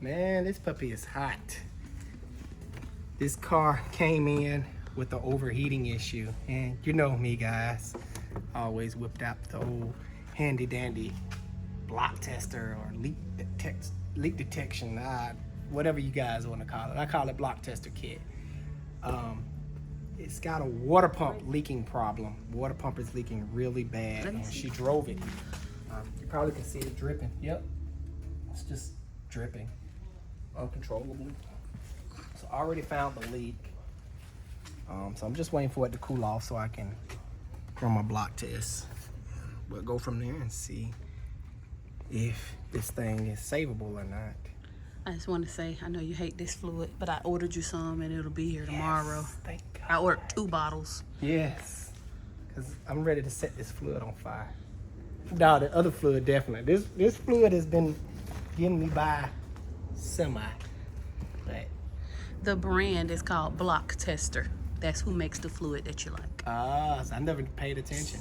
Man, this puppy is hot. This car came in with the overheating issue, and you know me, guys. I always whipped out the old handy dandy block tester or leak detection, whatever you guys want to call it. I call it block tester kit. It's got a water pump leaking problem. Water pump is leaking really bad, and she drove it. You probably can see it dripping. Yep, it's just dripping uncontrollably. So I already found the leak. So I'm just waiting for it to cool off so I can run my block test. We'll go from there and see if this thing is savable or not. I just want to say, I know you hate this fluid, but I ordered you some and it'll be here tomorrow. Yes, thank God. I ordered 2 bottles. Yes, because I'm ready to set this fluid on fire. No, the other fluid definitely. This fluid has been getting me by semi. But The brand is called Block Tester. That's who makes the fluid that you like. so I never paid attention.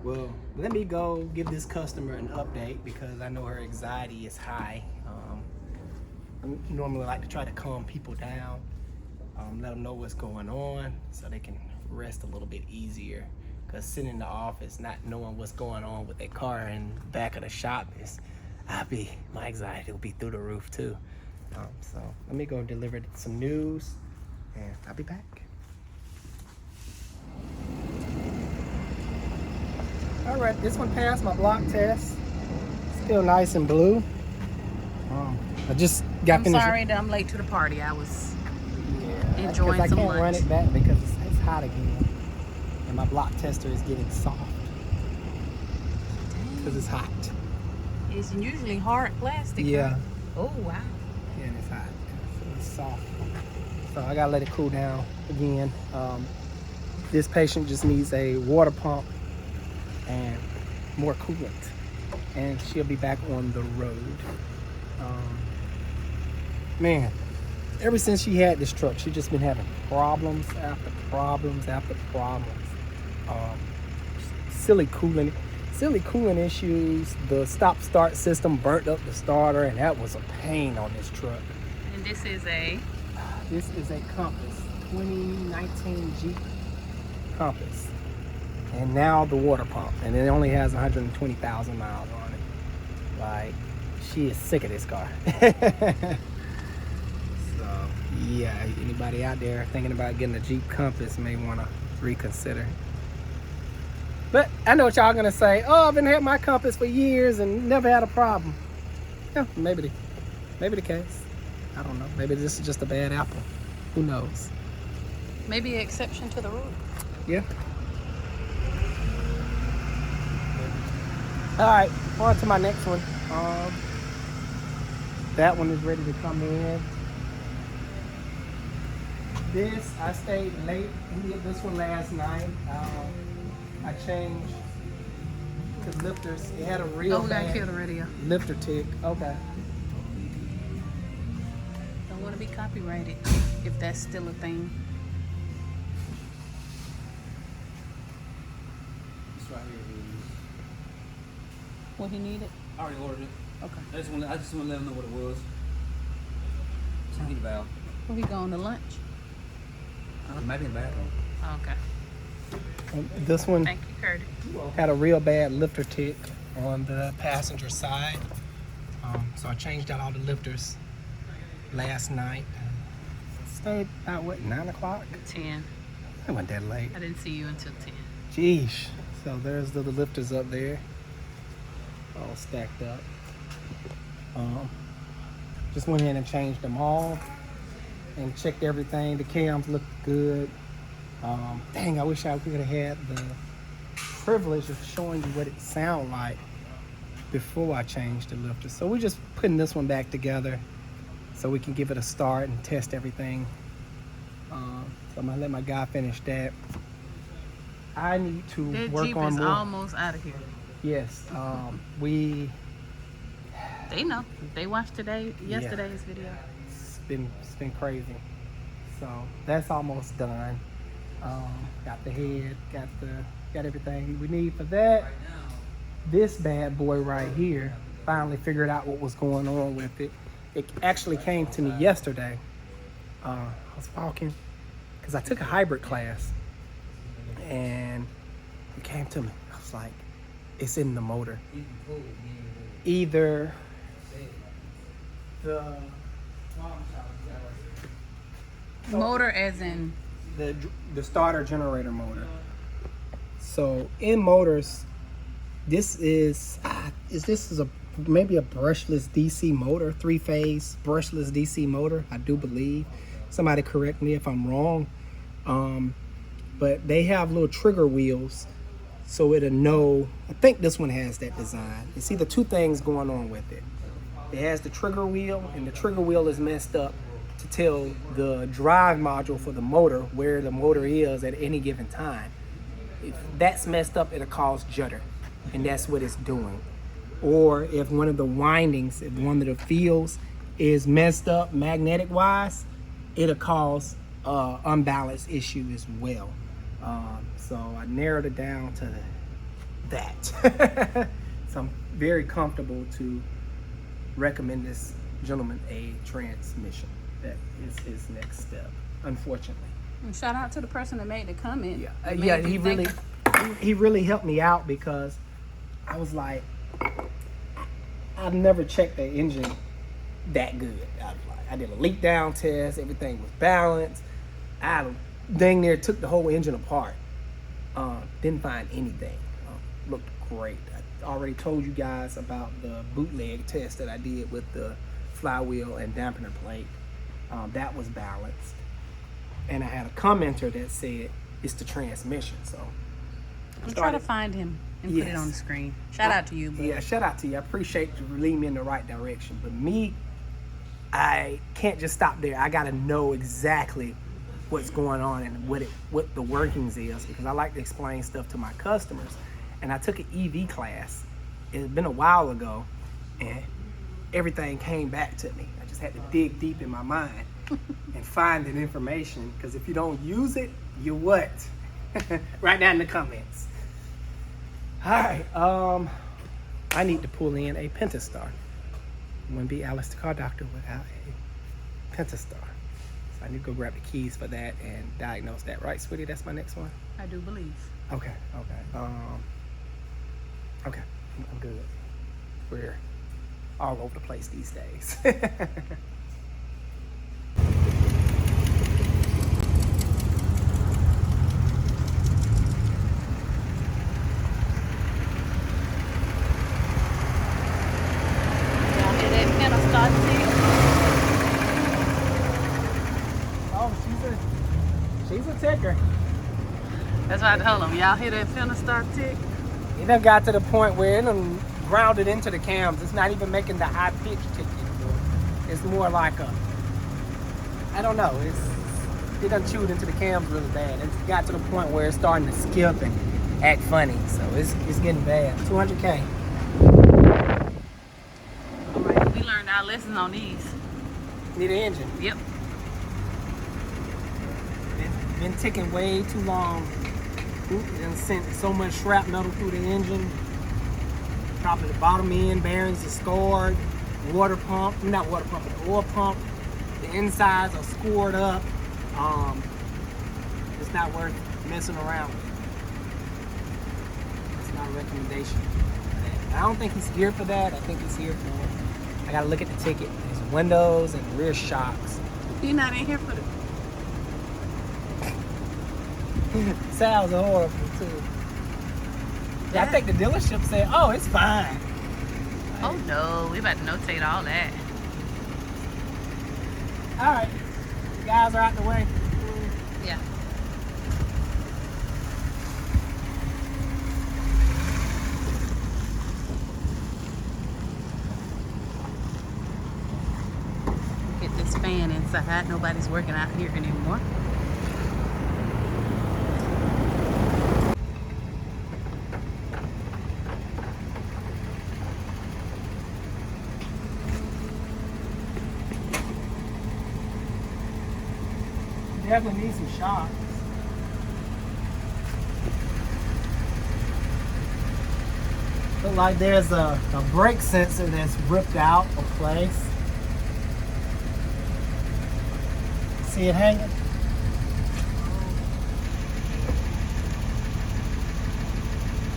Well, let me go give this customer an update because I know her anxiety is high. I normally like to try to calm people down, let them know what's going on so they can rest a little bit easier. Because sitting in the office, not knowing what's going on with their car in the back of the shop my anxiety will be through the roof too. So let me go deliver some news and I'll be back. All right, this one passed my block test. Still nice and blue. I just got I'm finished. sorry that I'm late to the party. I was enjoying because I some can't lunch. run it back because it's hot again, and my block tester is getting soft because it's hot. It's usually hard plastic. Yeah. Right? Oh, wow. Yeah, and it's hot. So it's soft. So I gotta let it cool down again. This patient just needs a water pump and more coolant, and she'll be back on the road. Man, ever since she had this truck, she's just been having problems after problems after problems. Silly coolant issues. The stop-start system burnt up the starter, and that was a pain on this truck. And this is a Compass, 2019 Jeep Compass. And now the water pump, and it only has 120,000 miles on it. Like, she is sick of this car. So, yeah, anybody out there thinking about getting a Jeep Compass may want to reconsider. But I know what y'all gonna say. Oh, I've been having my Compass for years and never had a problem. Yeah, maybe the case. I don't know. Maybe this is just a bad apple. Who knows? maybe an exception to the rule. Yeah. All right, on to my next one. That one is ready to come in. This, I stayed late. We did this one last night. I changed the lifters. It had a real we gotta bad kill the radio. lifter tick. Okay. Don't want to be copyrighted if that's still a thing. This right here is. What he needed? I already ordered it. Okay. I just want to let them know what it was. It's a heat valve. Well, he going to lunch? Maybe in the bathroom. Okay. This one Thank you, Curtis. had a real bad lifter tick on the passenger side. So I changed out all the lifters last night. Stayed about, what, 9 o'clock? 10. It wasn't that late. I didn't see you until 10. Jeez. So there's the lifters up there, all stacked up. Just went in and changed them all and checked everything. The cams looked good. Dang, I wish I could have had the privilege of showing you what it sounded like before I changed the lifter. So we're just putting this one back together so we can give it a start and test everything. So I'm gonna let my guy finish that. I need to That work Jeep on is more. almost out of here. Yes, They know. They watched yesterday's video. it's been crazy. So that's almost done. Got the head, got everything we need for that. This bad boy right here, finally figured out what was going on with it. it actually came to me yesterday. I was walking because I took a hybrid class, and it came to me. I was like, it's in the motor. Either the Motor as in the starter generator motor. So in motors, this is maybe a brushless DC motor, 3-phase brushless DC motor, I do believe. Somebody correct me if I'm wrong. But they have little trigger wheels, so it'll know. I think this one has that design. You see the two things going on with it. It has the trigger wheel, and the trigger wheel is messed up to tell the drive module for the motor where the motor is at any given time. If that's messed up, it'll cause judder, and that's what it's doing. Or if one of the windings, if one of the fields is messed up magnetic wise, it'll cause unbalanced issue as well. So I narrowed it down to that. So I'm very comfortable to recommend this gentleman a transmission. That is his next step, unfortunately. And shout out to the person that made the comment. Yeah, he really helped me out, because I was like, I've never checked the engine that good. I did a leak down test, everything was balanced. I dang near took the whole engine apart. Didn't find anything. Looked great. I already told you guys about the bootleg test that I did with the flywheel and dampener plate. That was balanced. And I had a commenter that said it's the transmission. So I'm trying to find him and put it on the screen. Shout out to you, bro. Yeah, shout out to you. I appreciate you leading me in the right direction. But me, I can't just stop there. I got to know exactly what's going on and what the workings is, because I like to explain stuff to my customers. And I took an EV class. It's been a while ago, and everything came back to me. I just had to dig deep in my mind and find that information, because if you don't use it, you what? Right down in the comments. All right, I need to pull in a Pentastar. I wouldn't be Alice the Car Doctor without a Pentastar. So I need to go grab the keys for that and diagnose that. Right, sweetie? That's my next one? I do believe. Okay. Okay, I'm good. We're all over the place these days. She's a ticker. That's why I told him, y'all hear that Pentastar tick? It done got to the point where it done grounded into the cams. It's not even making the high pitch tick anymore. It's more like I don't know. It done chewed into the cams really bad. It's got to the point where it's starting to skip and act funny. So it's getting bad. 200K. All right, we learned our lessons on these. Need an engine. Yep. Been ticking way too long. It done sent so much scrap metal through the engine. Probably the bottom end bearings are scored. Water pump, not water pump, but the oil pump. The insides are scored up. It's not worth messing around with. It's not a recommendation for that. I don't think he's here for that. I think he's here for, I gotta look at the ticket. There's windows and rear shocks. You're not in here for the... Sounds horrible too. Yeah, I think the dealership said, "Oh, it's fine." Oh no, we about to notate all that. All right, you guys are out the way. Yeah. Get this fan inside. Nobody's working out here anymore. Definitely need some shocks. Look like there's a brake sensor that's ripped out of place. See it hanging?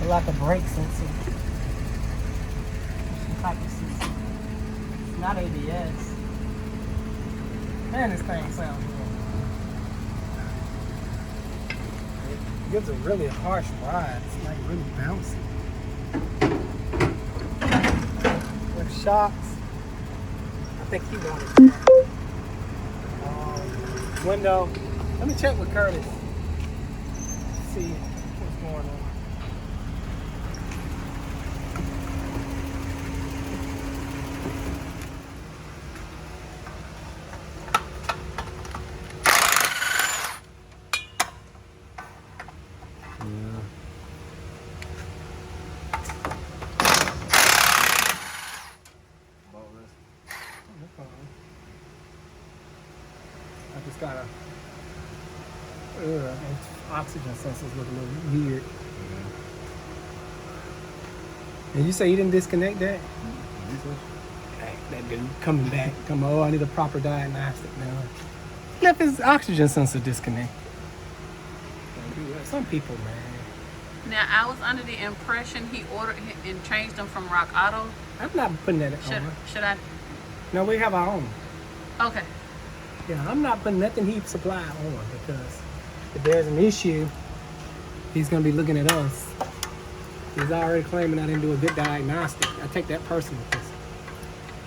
It's like a brake sensor. Some type of sensor. It's not ABS. Man, this thing sounds good. It gives a really harsh ride. It's like really bouncy. With shocks, I think he wanted window. Let me check with Curtis. See what's going on. I just gotta. Oxygen sensors look a little weird. And you say you didn't disconnect that? That dude coming back. Oh, I need a proper diagnostic now. Left his oxygen sensor disconnected. Some people, man. Now, I was under the impression he ordered and changed them from Rock Auto. I'm not putting that on. Should I? No, we have our own. Okay. Yeah, I'm not putting nothing he supplied on because if there's an issue, he's gonna be looking at us. He's already claiming I didn't do a good diagnostic. I take that personal because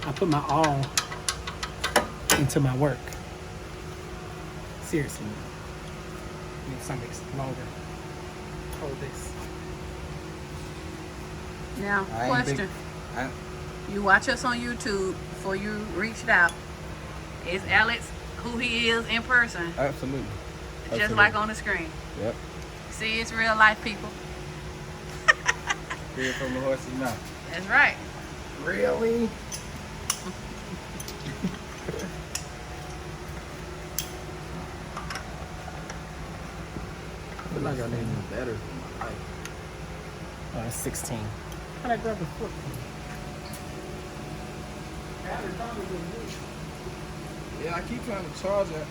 I put my all into my work. Seriously. Need something longer. Hold this. Now, question. You watch us on YouTube before you reached out. Is Alex who he is in person? Absolutely. Just like on the screen. Yep. See, it's real life, people. Hear it from the horse's mouth. That's right. Really? I feel like I need better. 16. How'd I grab the 14? Yeah, I keep trying to charge it.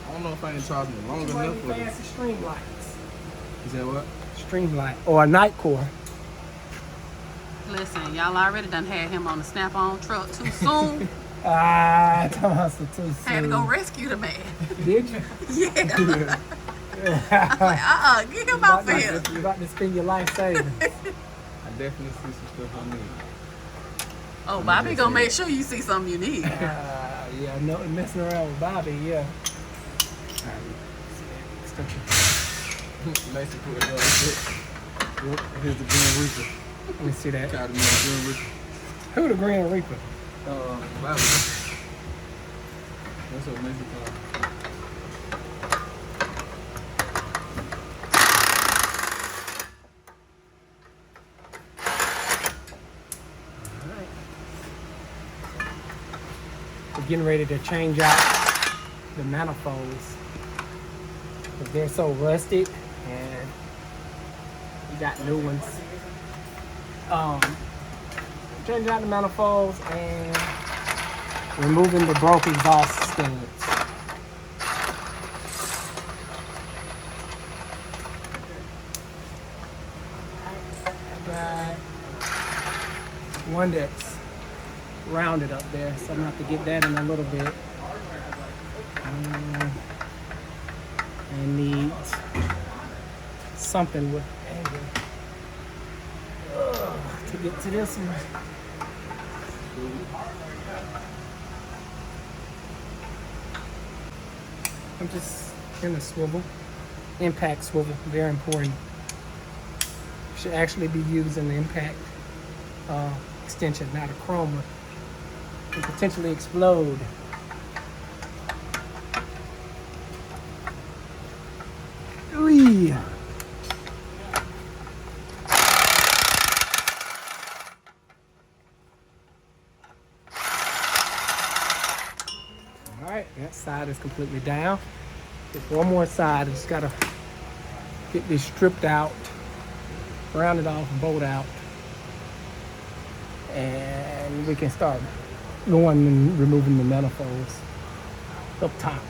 I don't know if I ain't charging it long enough for fancy this. Streamlights. Is that what? Streamlight or a night core. Listen, y'all already done had him on the Snap-on truck too soon. Thomas, too soon. Had to go rescue the man. Did you? Yeah. Get him out for here. You're about to spend your life savings. I definitely see some stuff I need. Oh, Bobby gonna make sure you see something you need. Yeah, no messing around with Bobby, yeah. Nice to put it up. Here's the Green Reaper. Let me see that. Tired of me on Green Reaper. Who the Green Reaper? Bobby. That's what makes it called. We're getting ready to change out the manifolds. Because they're so rusted and we got new ones. Changing out the manifolds and removing the broke exhaust studs. I got one that's rounded up there, so I'm gonna have to get that in a little bit. I need something with angle to get to this one. I'm just in the swivel, impact swivel, very important. Should actually be using the impact extension, not a chroma. Can potentially explode. Ooh. All right, that side is completely down. There's one more side. I just gotta get this stripped out, round it off, and bolt out, and we can start going and removing the manifolds. up top.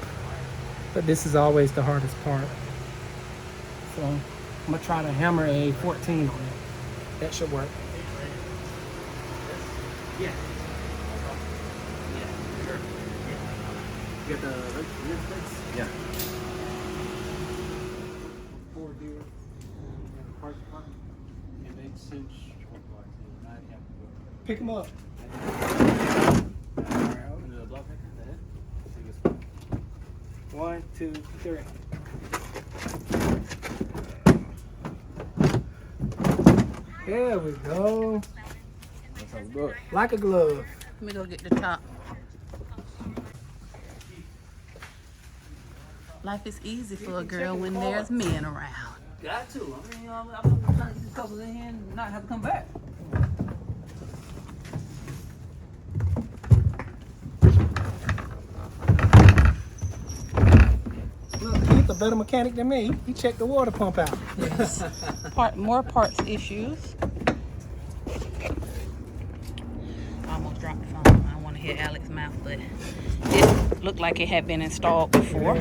But this is always the hardest part. So I'm gonna try to hammer a 14 on it. That should work. Yeah. Yeah, sure. You got the lid plates? Yeah. Pick them up. One, two, three. There we go. That sounds good. Like a glove. Let me go get the top. Life is easy for a girl when there's men around. Got to. I mean, I'm trying to get these customers in here and not have to come back. Look, he's a better mechanic than me. He checked the water pump out. Yes. More parts issues. I almost dropped the phone. I don't want to hit Alex's mouth, but it looked like it had been installed before.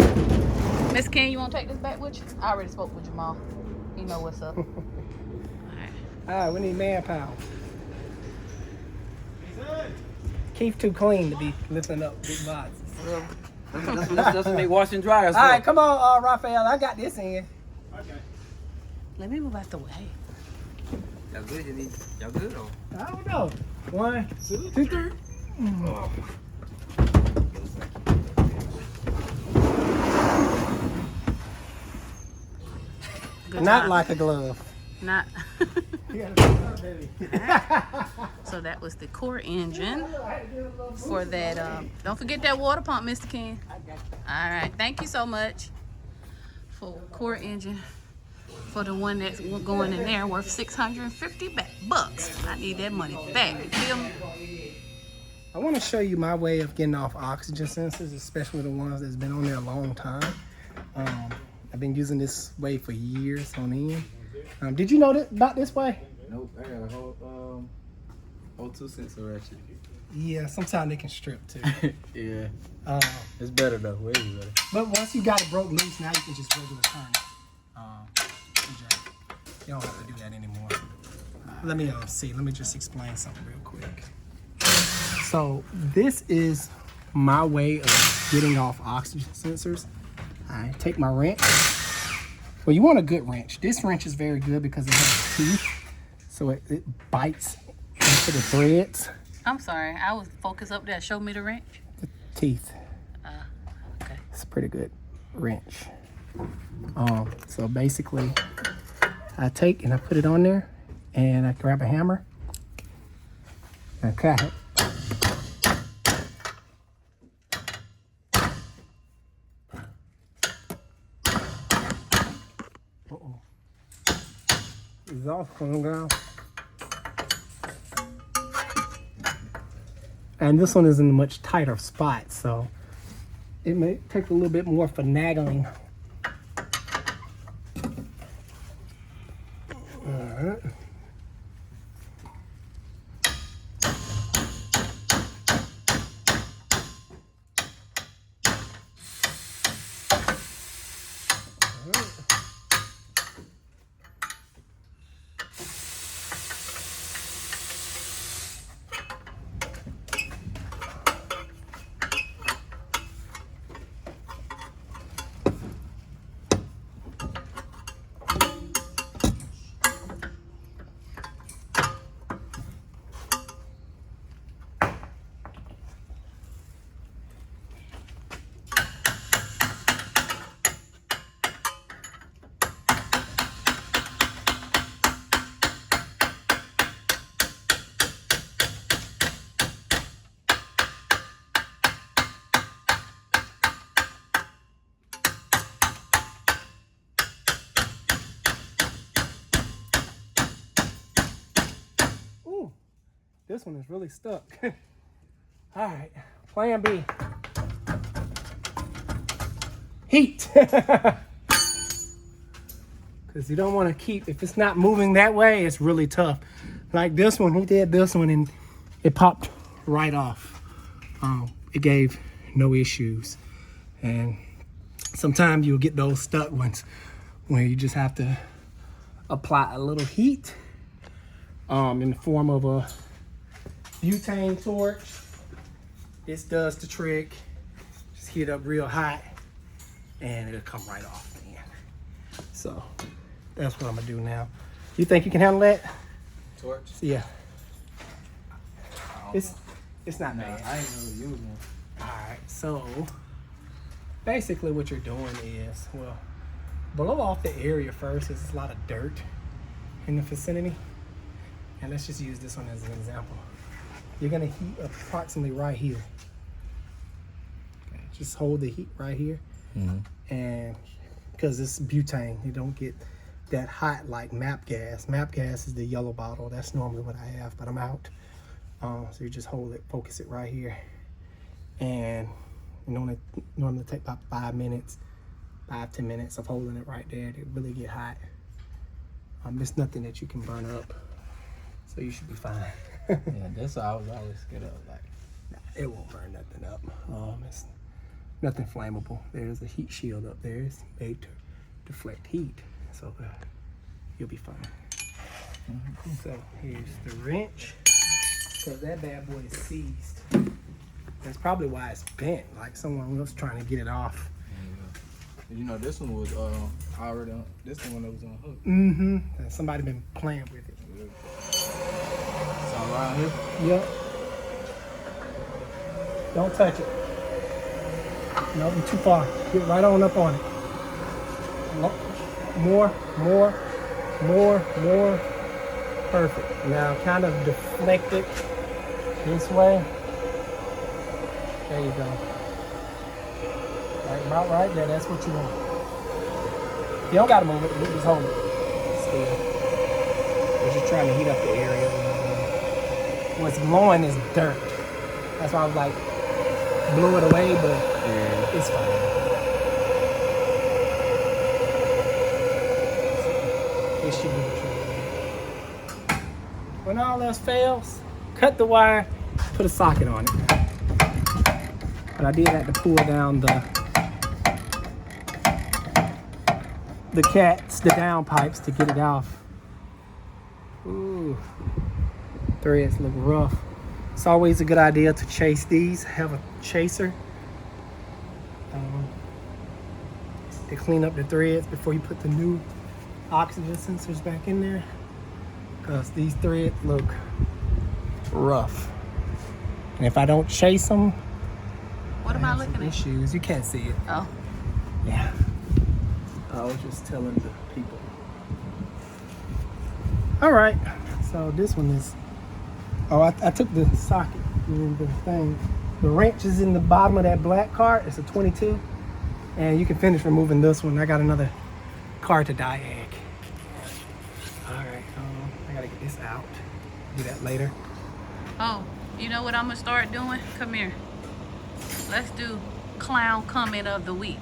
Miss Ken, you want to take this back with you? I already spoke with Jamal. He know what's up. All right. All right, we need manpower. Keith too clean to be lifting up big boxes. Let's make wash and dry. All right, come on, Raphael. I got this in. Let me move out the way. Y'all good? Y'all good? Or? I don't know. One, two, three. Good Not job. like a glove. Not. You gotta pick it up, baby. So that was the core engine for that. Don't forget that water pump, Mr. Ken. All right, thank you so much for core engine for the one that's going in there worth $650 bucks. I need that money back. You feel me? I want to show you my way of getting off oxygen sensors, especially the ones that's been on there a long time. I've been using this way for years on end. Did you know that about this way? Nope, I got a whole O2 sensor ratchet. Yeah, sometimes they can strip too. Yeah. It's better though, way better. But once you got it broke loose, now you can just regular turn it. You don't have to do that anymore. Let me see. Let me just explain something real quick. So this is my way of getting off oxygen sensors. I take my wrench. Well, you want a good wrench. This wrench is very good because it has teeth, so it bites into the threads. I'm sorry. I was focused up there. Show me the wrench. The teeth. Okay. It's a pretty good wrench. So basically, I take and I put it on there, and I grab a hammer and cut it. Exhaust coming down. And this one is in a much tighter spot, so it may take a little bit more finagling. All right. This one is really stuck. All right, plan B. Heat. Because you don't want to keep, if it's not moving that way, it's really tough. Like this one, he did this one and it popped right off. It gave no issues. And sometimes you'll get those stuck ones where you just have to apply a little heat in the form of a butane torch. This does the trick. Just heat up real hot and it'll come right off, man. So that's what I'm gonna do now. You think you can handle that? Torch? Yeah. It's not Nah, bad. I ain't never used one. Alright, so basically what you're doing is, well, blow off the area first. There's a lot of dirt in the vicinity. And let's just use this one as an example. You're gonna heat approximately right here. Okay, just hold the heat right here. And because it's butane, you don't get that hot like MAP gas. MAP gas is the yellow bottle. That's normally what I have, but I'm out. So you just hold it, focus it right here. And you normally take about 5 minutes, 5-10 minutes of holding it right there to really get hot. There's nothing that you can burn up, so you should be fine. Yeah, that's what I was always scared of. Like, It won't burn nothing up. It's nothing flammable. There's a heat shield up there. It's made to deflect heat, so you'll be fine. So here's the wrench, because that bad boy is seized. That's probably why it's bent, like someone was trying to get it off. you know, this one was already on. This one that was on hook. And somebody been playing with it. It's all around here. Yep. Don't touch it. No, you're too far. Get right on up on it. More. Perfect. Now kind of deflect it this way. There you go. Like about right there, that's what you want. You don't gotta move it, you just hold it still. We're just trying to heat up the area. What's glowing is dirt. That's why I was like, blew it away, but it's fine. It should be the trick. When all else fails, cut the wire, put a socket on it. But I did have to pull down the down pipes to get it off. Ooh, threads look rough. It's always a good idea to chase these. Have a chaser to clean up the threads before you put the new oxygen sensors back in there, because these threads look rough. And if I don't chase them, What am I looking at? issues. You can't see it. Oh, Yeah. I was just telling the people. All right. So this one is. Oh, I took the socket. The thing. The wrench is in the bottom of that black cart. It's a 22, and you can finish removing this one. I got another cart to diag. All right. I gotta get this out. Do that later. oh, you know what I'm gonna start doing? Come here. Let's do clown comment of the week.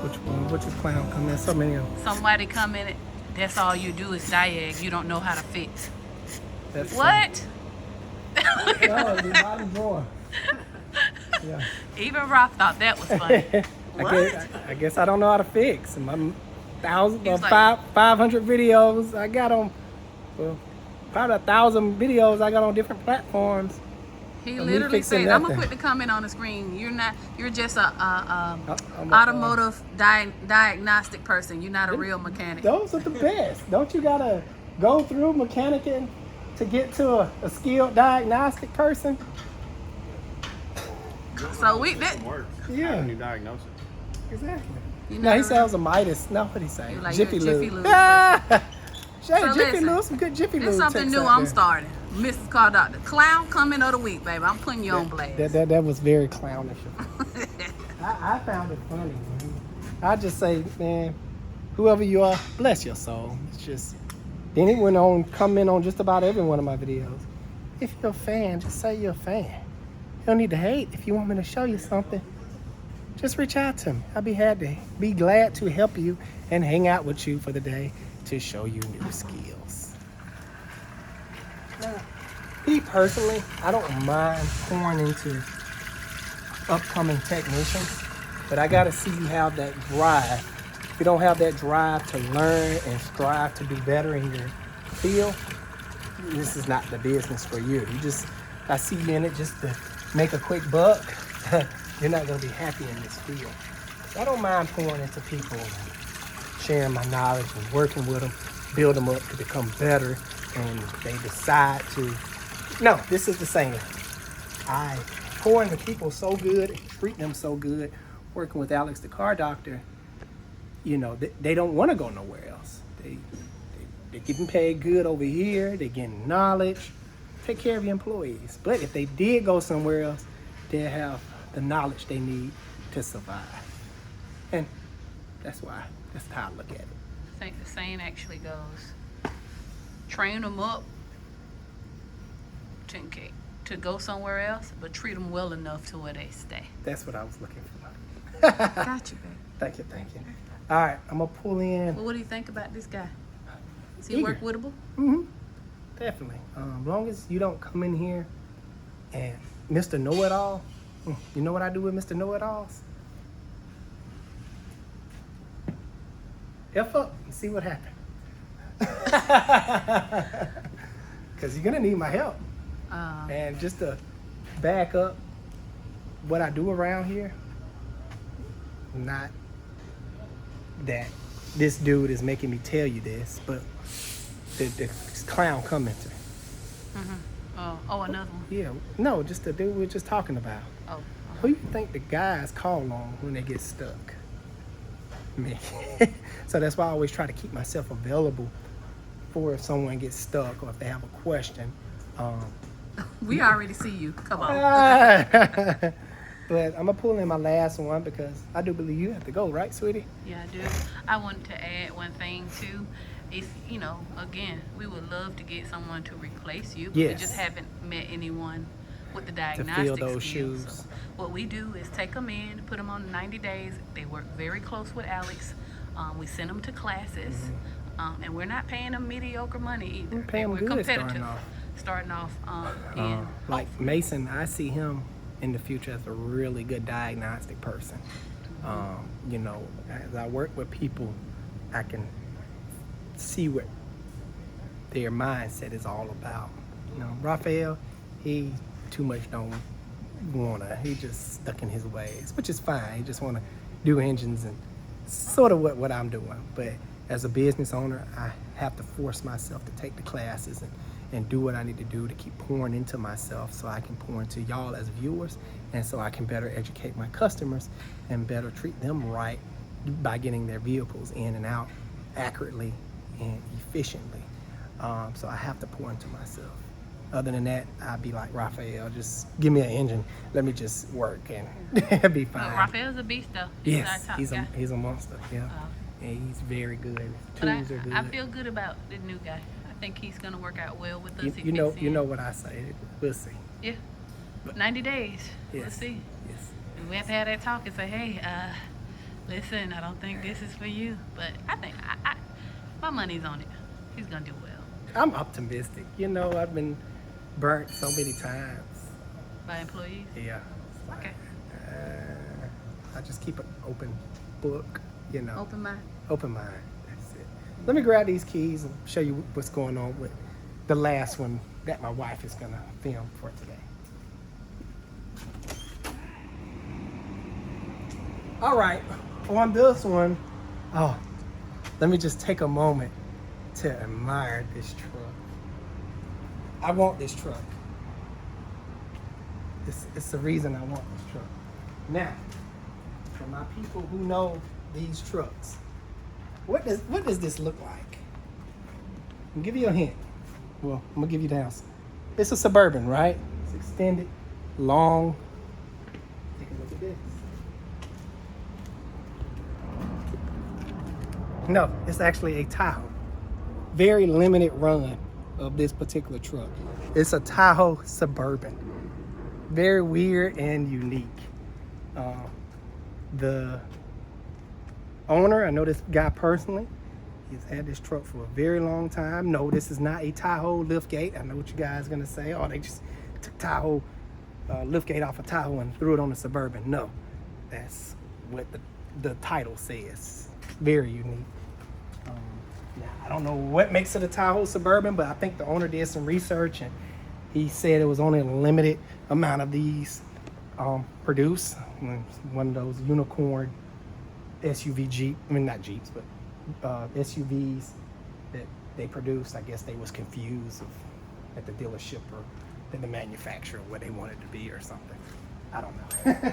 Which one? Which is clown? Come in. So many of them. Somebody commented, that's all you do is diag. You don't know how to fix. That's What? No, the bottom drawer. Yeah. Even Rob thought that was funny. I guess I don't know how to fix. My He was like- 500 videos I got on, well, probably 1,000 videos I got on different platforms. He Me literally fixing said, I'm gonna nothing. put the comment on the screen. You're just a I'm a- automotive diagnostic person. You're not a real mechanic. Those are the best. Don't you gotta go through mechanicing to get to a skilled diagnostic person? So we did. Yeah, New diagnosis. exactly. You No, know, he sells a Midas. No, what he say? You like your Jiffy Jiffy Lube. Lube Ah! Shay, So Jiffy listen, Lube, some good Jiffy Lube. It's something techs new out I'm there. starting. Mrs. Car Doctor. Clown comment of the week, baby. I'm putting you on blast. That was very clownish. I found it funny. Man. I just say, man, whoever you are, bless your soul. It's just. Then he went on comment on just about every one of my videos. If you're a fan, just say you're a fan. You don't need to hate. If you want me to show you something, just reach out to me. I'll be glad to help you and hang out with you for the day to show you new skills. Now, me personally, I don't mind pouring into upcoming technicians But I gotta see you have that drive. If you don't have that drive to learn and strive to do better in your field, this is not the business for you. I see you in it just to make a quick buck. You're not gonna be happy in this field. I don't mind pouring into people, sharing my knowledge and working with them, build them up to become better, and they decide to. No, this is the saying. I pour into people so good and treat them so good, working with Alex the car doctor, you know, they don't want to go nowhere else. They're getting paid good over here, they're getting knowledge, take care of your employees. But if they did go somewhere else, they'll have the knowledge they need to survive. And that's how I look at it. I think the saying actually goes, train them up to go somewhere else, but treat them well enough to where they stay. That's what I was looking for. Got you, babe. Thank you. All right, I'm gonna pull in. Well, what do you think about this guy? Is he Eager. work wittable? Mm-hmm. Definitely. As long as you don't come in here and Mr. Know-It-All. You know what I do with Mr. Know-It-Alls? F up and see what happens. Because you're gonna need my help. And just to back up what I do around here, not that this dude is making me tell you this, but the clown commenter. Oh, another one. Yeah, no, just the dude we were just talking about. Oh, Who you think the guys call on when they get stuck? Me. So that's why I always try to keep myself available for if someone gets stuck or if they have a question. we already see you. Come on. But I'm gonna pull in my last one because I do believe you have to go, right, sweetie? Yeah, I do. I wanted to add one thing too. If again, we would love to get someone to replace you, but Yes. we just haven't met anyone with the To diagnostic fill those skills. shoes. So what we do is take them in, put them on 90 days. They work very close with Alex. We send them to classes, and we're not paying them mediocre money either. We're paying them We're good competitive. Starting off, and Like Mason, I see him in the future as a really good diagnostic person. As I work with people, I can see what their mindset is all about. Raphael, he too much don't wanna. He just stuck in his ways, which is fine. He just wanna do engines and sort of what I'm doing. But as a business owner, I have to force myself to take the classes and do what I need to do to keep pouring into myself so I can pour into y'all as viewers and so I can better educate my customers and better treat them right by getting their vehicles in and out accurately and efficiently. So I have to pour into myself. Other than that, I'd be like Raphael, just give me an engine, let me just work and it'll be fine. Raphael's a beast though. Yes, our top he's guy. a monster, yeah. And he's very good. His But tools are good. I feel good about the new guy. I think he's gonna work out well with us. you, He you know fits you in. know what I say. We'll see. Yeah. 90 days. We'll Yes. see. Yes. And we have to have that talk and say, hey, listen, I don't think this is for you. But I think my money's on it. He's gonna do well. I'm optimistic. I've been burnt so many times. By employees. Yeah. Okay. I just keep an open book, Open mind. open mind. That's it. Let me grab these keys and show you what's going on with the last one that my wife is gonna film for today. All right, on this one, let me just take a moment to admire this truck. I want this truck. It's the reason I want this truck. Now, for my people who know these trucks, what does this look like? I'll give you a hint. Well, I'm gonna give you the answer. It's a Suburban, right? It's extended, long. Take a look at this. No, it's actually a Tahoe. Very limited run of this particular truck. It's a Tahoe Suburban. Very weird and unique. The owner, I know this guy personally, he's had this truck for a very long time. No, this is not a Tahoe liftgate. I know what you guys are gonna say. Oh, they just took Tahoe liftgate off a Tahoe and threw it on a Suburban. No, that's what the title says. Very unique. Now, I don't know what makes it a Tahoe Suburban, but I think the owner did some research and he said it was only a limited amount of these produced. One of those unicorn SUV Jeep, I mean not Jeeps, but SUVs that they produced. I guess they was confused at the dealership or at the manufacturer what they wanted to be or something. I don't know.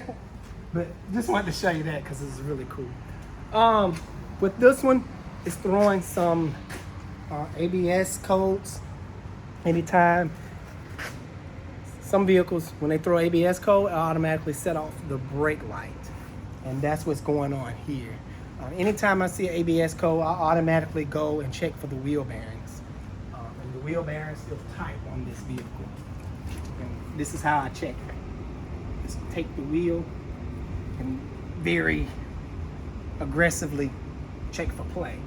But just wanted to show you that because it's really cool. With this one, it's throwing some ABS codes anytime. Some vehicles, when they throw ABS code, it automatically set off the brake light. And that's what's going on here. Anytime I see an ABS code, I automatically go and check for the wheel bearings. And the wheel bearings feel tight on this vehicle. And this is how I check it. Just take the wheel and very aggressively check for play.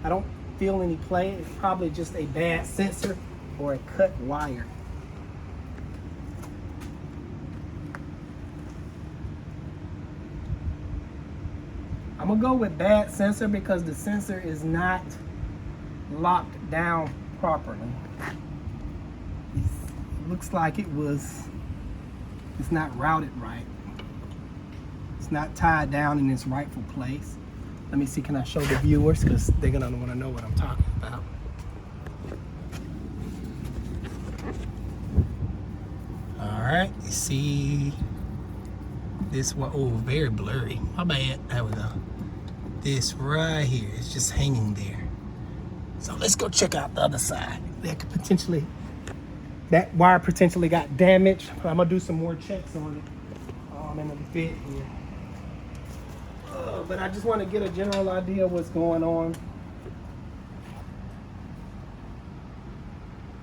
I don't feel any play. It's probably just a bad sensor or a cut wire. I'm gonna go with bad sensor because the sensor is not locked down properly. It looks like it's not routed right. It's not tied down in its rightful place. Let me see, can I show the viewers? Because they're gonna wanna know what I'm talking about. All right, you see this one, oh, very blurry. My bad, there we go. This right here is just hanging there. So let's go check out the other side. That wire potentially got damaged. I'm gonna do some more checks on it in the fit here. But I just want to get a general idea of what's going on.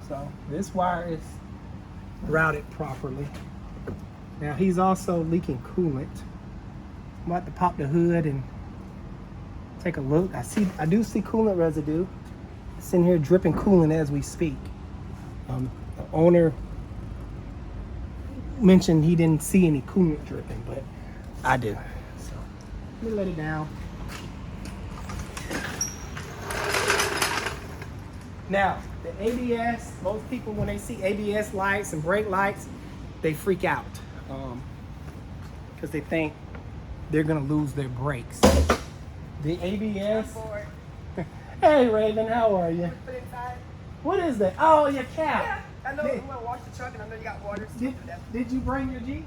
So this wire is routed properly. Now he's also leaking coolant. I'm about to pop the hood and take a look. I do see coolant residue. It's in here dripping coolant as we speak. The owner mentioned he didn't see any coolant dripping, but I do. So let me let it down. Now, the ABS, most people when they see ABS lights and brake lights, they freak out because they think they're gonna lose their brakes. The ABS. Hey Raven, how are you? Put it inside. What is that? Oh, your cap. I know you want to wash the truck, and I know you got water. So Did you bring your Jeep?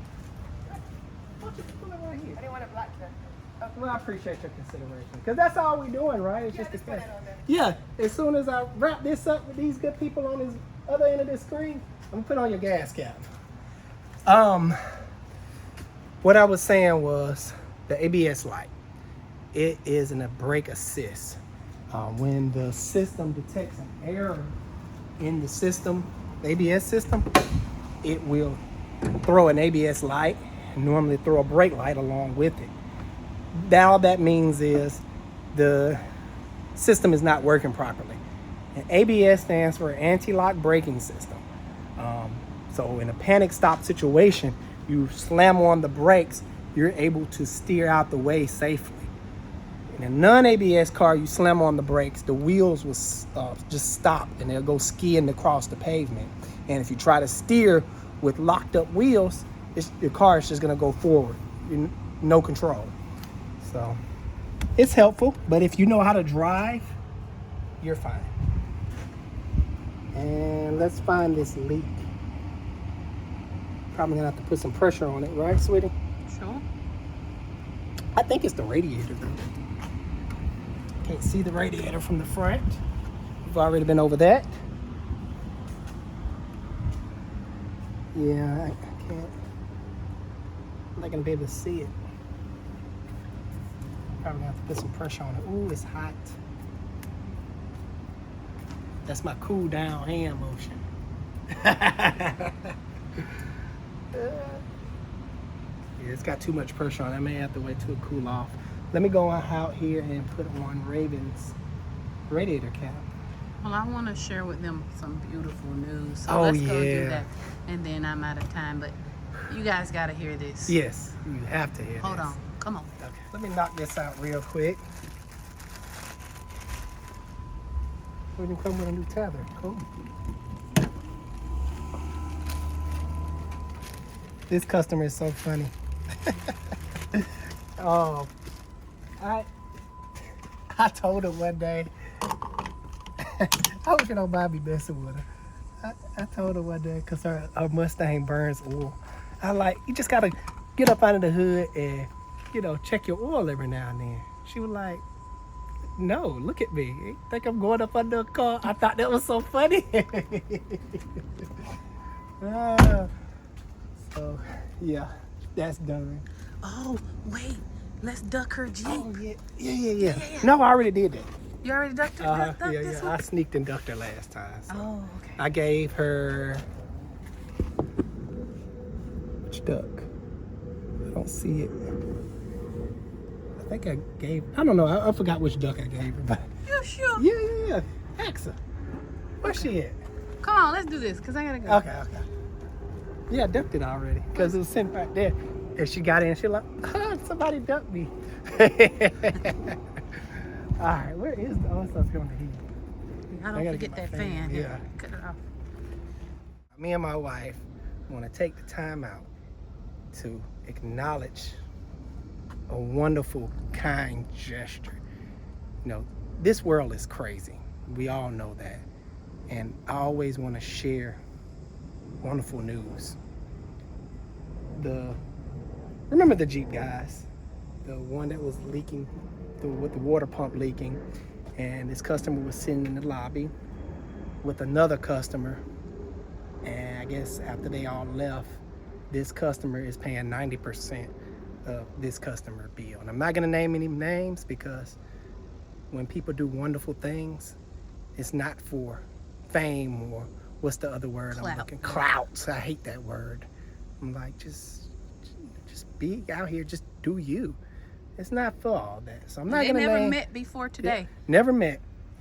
Why don't you pull it right here? I didn't want it black then. Well, I appreciate your consideration. Because that's all we're doing, right? It's just Just the put test. it on there. Yeah, as soon as I wrap this up with these good people on this other end of this screen, I'm going to put on your gas cap. What I was saying was the ABS light. It is a brake assist. When the system detects an error in the system, the ABS system, it will throw an ABS light and normally throw a brake light along with it. All that means is the system is not working properly. And ABS stands for anti-lock braking system. So in a panic stop situation, you slam on the brakes, you're able to steer out the way safely. In a non-ABS car, you slam on the brakes, the wheels will just stop and they'll go skiing across the pavement. And if you try to steer with locked up wheels, your car is just gonna go forward, no control. So it's helpful, but if you know how to drive, you're fine. And let's find this leak. Probably gonna have to put some pressure on it, right, sweetie? Sure. I think it's the radiator though. Can't see the radiator from the front. We've already been over that. Yeah, I can't. I'm not gonna be able to see it. Probably have to put some pressure on it. Ooh, it's hot. That's my cool down hand motion. Yeah, it's got too much pressure on it. I may have to wait till it cool off. Let me go out here and put on Raven's radiator cap. Well, I want to share with them some beautiful news. So Oh, let's go yeah. do that. And then I'm out of time, but you guys got to hear this. Yes, you have to hear Hold this. on. Come on. Okay, let me knock this out real quick. We can come with a new tether. Cool. This customer is so funny. Oh, I told her one day. I hope she don't mind me messing with her. I told her one day because her Mustang burns oil. I like, you just gotta get up out of the hood and, you know, check your oil every now and then. She was like, no, look at me. You think I'm going up under a car? I thought that was so funny. So, yeah, that's done. Oh, wait. Let's duck her Jeep. Oh, yeah. No, I already did that. You already ducked her? Duck this I one? sneaked and ducked her last time. So. Oh, okay. I gave her. Which duck? I don't see it. I think I gave. I don't know. I forgot which duck I gave her. But You sure? yeah. Ask her. Where's she at? Come on, let's do this, because I got to go. Okay. Yeah, I ducked it already because it was sitting right there. And she got in. She like, somebody ducked me. All right, where is the? Oh, it's up here on the heat. I I don't gotta forget get that my fan, fan. yeah. Cut it off. Me and my wife want to take the time out to acknowledge a wonderful, kind gesture. You know, this world is crazy. We all know that. And I always want to share wonderful news. Remember the Jeep guys? The one that was leaking, with the water pump leaking, and this customer was sitting in the lobby with another customer, and I guess after they all left, this customer is paying 90% of this customer bill. And I'm not gonna name any names because when people do wonderful things, it's not for fame or what's the other word I'm Clout. looking? Clout. I hate that word. I'm like, just be out here, just do you. It's not for all that. So I'm not They gonna never name. met before today. Yeah, never met.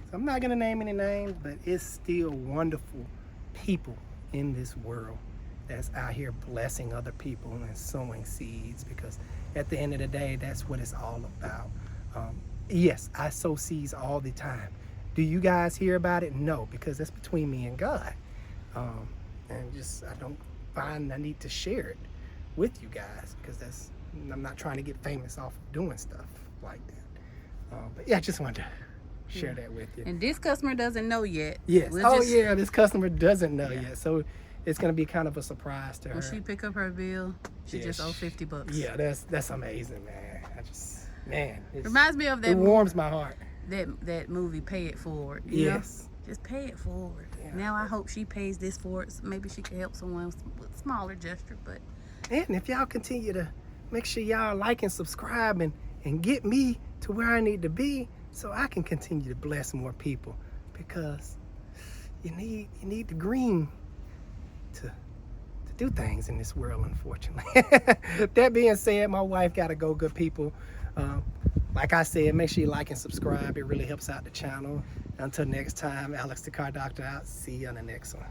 So I'm not gonna name any names, but it's still wonderful people in this world that's out here blessing other people and sowing seeds, because at the end of the day, that's what it's all about. Yes, I sow seeds all the time. Do you guys hear about it? No, because that's between me and God. And just, I don't find I need to share it with you guys because I'm not trying to get famous off of doing stuff like that. But yeah, I just wanted to share that with you. And this customer doesn't know yet. Yes. We'll just- Yeah, this customer doesn't know Yeah. yet. So it's going to be kind of a surprise to her. When she pick up her bill, she Yeah, just owe $50. Yeah, that's amazing, man. It's, Reminds me of it that warms my heart. that movie Pay It Forward. You know? Yes. Just pay it forward. Yeah. Now I hope she pays this forward. So maybe she can help someone with a smaller gesture. But And if y'all continue to make sure y'all like and subscribe and get me to where I need to be so I can continue to bless more people, because you need the green to do things in this world, unfortunately. That being said, my wife got to go, good people. Like I said, make sure you like and subscribe. It really helps out the channel. Until next time, Alex the Car Doctor out. See you on the next one.